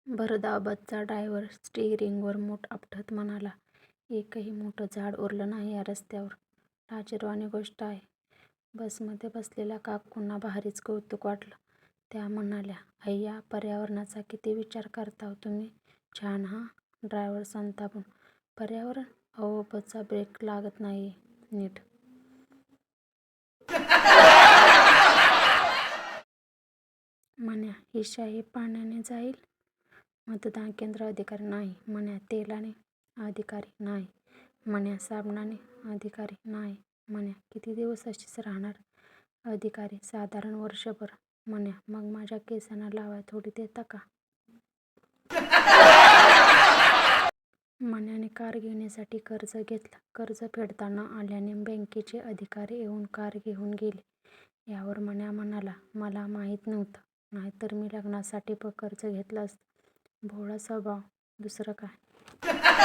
भरधावचा driver स्टीअरिंगवर मूठ आपटत म्हणाला, एकही मोठं झाड उरलं नाही या रस्त्यावर. लाजिरवाणी गोष्ट आहे. बसमध्ये बसलेल्या काकूंना भारीच कौतुक वाटलं. त्या म्हणाल्या, अय्या, पर्यावरणाचा किती विचार करता हो तुम्ही. छान हा. ड्रायव्हर संतापून, पर्यावरण? अहो, बसचा ब्रेक लागत नाहीये नीट. म्हण्या, ही शाई पाण्याने जाईल? मतदान केंद्र अधिकारी, नाही. म्हण्या, तेलाने? अधिकारी, नाही. म्हण्या, साबणाने? अधिकारी, नाही. म्हण्या, किती दिवस अशीच राहणार? अधिकारी, साधारण वर्षभर. म्हण्या, मग माझ्या केसांना लावाय थोडी देता का? मण्याने कार घेण्यासाठी कर्ज घेतलं. कर्ज फेडता न आल्याने बँकेचे अधिकारी येऊन कार घेऊन गेले. यावर मण्या म्हणाला, मला माहीत नव्हतं, नाहीतर मी लग्नासाठी कर्ज घेतलं असतं. भोळा स्वभाव, दुसरं काय.